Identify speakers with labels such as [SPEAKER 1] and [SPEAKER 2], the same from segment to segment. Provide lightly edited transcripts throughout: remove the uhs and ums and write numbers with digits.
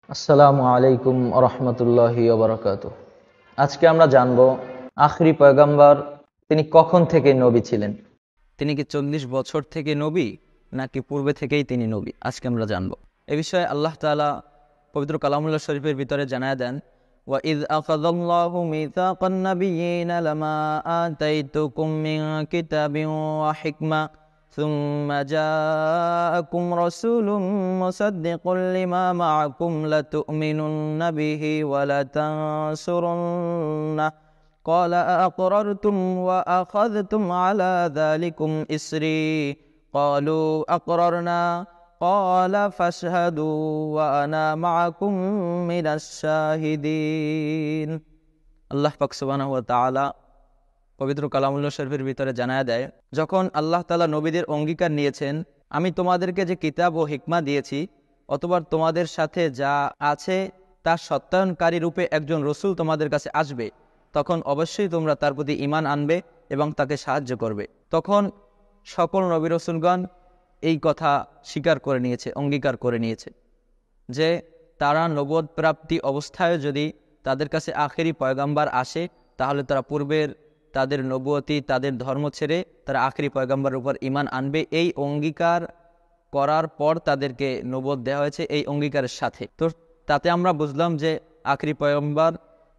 [SPEAKER 1] আসসালামু আলাইকুম রহমতুল্লাহি ওবরাকাতুহ। আজকে আমরা জানব আখরি পয়গম্বর তিনি কখন থেকে নবী ছিলেন। তিনি কি 40 বছর থেকে নবী নাকি পূর্বে থেকেই তিনি নবী, আজকে আমরা জানব। এ বিষয়ে আল্লাহ তাআলা পবিত্র কালামুল্লাহ শরীফের ভিতরে জানায় দেন, ওয়া ইয আখাযাল্লাহু মিসাকান নাবিয়্যিনা লামা আতাইতুকুম মিন কিতাবিন ওয়া হিকমা ثم جاءكم رسول مصدق لما معكم لتؤمنن به ولتنصرنه قال أأقررتم وأخذتم على ذلكم إسري قالوا أقررنا قال فاشهدوا وأنا معكم من الشاهدين। আল্লাহ পাক সুবহানাহু ওয়া তাআলা পবিত্র কালামুল্লাহ শরীফের ভিতরে জানায় দেয়, যখন আল্লাহ তাআলা নবীদের অঙ্গীকার নিয়েছেন, আমি তোমাদেরকে যে কিতাব ও হিকমা দিয়েছি অথবা তোমাদের সাথে যা আছে তার সত্যায়নকারী রূপে একজন রসুল তোমাদের কাছে আসবে, তখন অবশ্যই তোমরা তার প্রতি ঈমান আনবে এবং তাকে সাহায্য করবে। তখন সকল নবী রসুলগণ এই কথা স্বীকার করে নিয়েছে, অঙ্গীকার করে নিয়েছে যে তারা নবুয়ত প্রাপ্তি অবস্থায় যদি তাদের কাছে আখেরি পয়গাম্বার আসে, তাহলে তারা পূর্বের তাদের নবুয়তি, তাদের ধর্ম ছেড়ে তারা আখেরি পয়গাম্বারের উপর ঈমান আনবে। এই অঙ্গীকার করার পর তাদেরকে নবুয়ত দেওয়া হয়েছে এই অঙ্গীকারের সাথে। তো তাতে আমরা বুঝলাম যে আখেরি পয়গাম্বার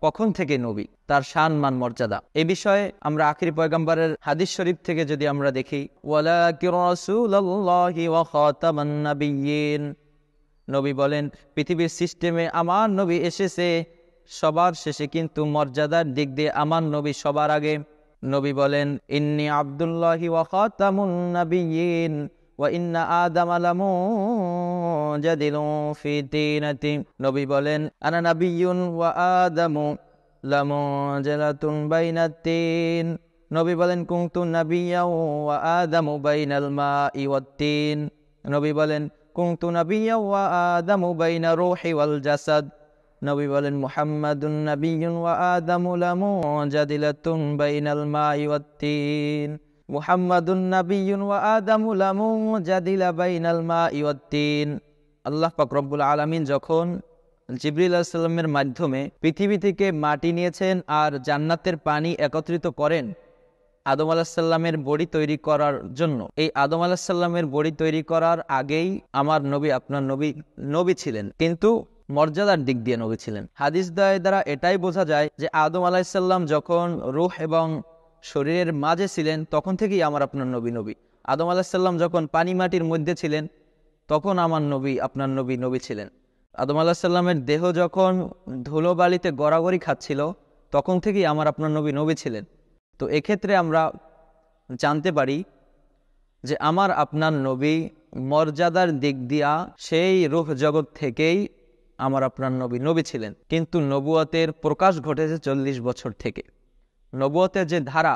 [SPEAKER 1] কখন থেকে নবী, তার শান মান মর্যাদা। এই বিষয়ে আমরা আখেরি পয়গাম্বারের হাদিস শরীফ থেকে যদি আমরা দেখি, ওয়ালাকিন রাসূলুল্লাহি ওয়া খাতামান নাবিয়্যিন, নবী বলেন পৃথিবীর সিস্টেমে আমার নবী এসেছে সবার শেষে, কিন্তু মর্যাদার দিক দিয়ে আমার নবী সবার আগে। নবী বলেন ইন্নী আব্দুল্লাহি ওয়া খাতামুন নাবিয়্যিন ওয়া ইন্না আদামা লামুজাদিলুন ফি তিনাতি। নবী বলেন আনা নাবিয়্যুন ওয়া আদামু লামুজালাতুন বাইনাত তিন। নবী বলেন কুনতু নাবিয়্যান ওয়া আদামু বাইনাল মাই ওয়াত তিন। নবী বলেন কুনতু নাবিয়্যান ওয়া আদামু বাইনা রূহি ওয়াল জাসাদ। নবী বলেন মুহাম্মাদুন নাবিয়্যুন ওয়া আদামু লামুজাদিলাতুন বাইনাল মাই ওয়াত তিন। মুহাম্মাদুন নাবিয়্যুন ওয়া আদামু লামুজাদিলা বাইনাল মাই ওয়াত তিন। আল্লাহ পাক রব্বুল আলামিন যখন জিবরিল আলাইহিস সালামের মাধ্যমে পৃথিবী থেকে মাটি নিয়েছেন আর জান্নাতের পানি একত্রিত করেন আদম আলাইহিস সালামের বডি তৈরি করার জন্য, এই আদম আলাইহিস সালামের বডি তৈরি করার আগেই আমার নবী, আপনার নবী নবী ছিলেন, কিন্তু মর্যাদার দিক দিয়ে নবী ছিলেন। হাদিস দ্বারা এটাই বোঝা যায় যে আদম আলাইহিস সালাম যখন রূহ এবং শরীরের মাঝে ছিলেন তখন থেকেই আমার আপনার নবী নবী। আদম আলাইহিস সালাম যখন পানি মাটির মধ্যে ছিলেন তখন আমার নবী, আপনার নবী নবী ছিলেন। আদম আলাইহিস সালামের দেহ যখন ধুলোবালিতে গড়াগড়ি খাচ্ছিল তখন থেকেই আমার আপনার নবী নবী ছিলেন। তো এক্ষেত্রে আমরা জানতে পারি যে আমার আপনার নবী মর্যাদার দিক দিয়া সেই রূহ জগৎ থেকেই আমার আপনার নবী নবী ছিলেন, কিন্তু নবুয়তের প্রকাশ ঘটেছে 40 বছর থেকে। নবুয়তের যে ধারা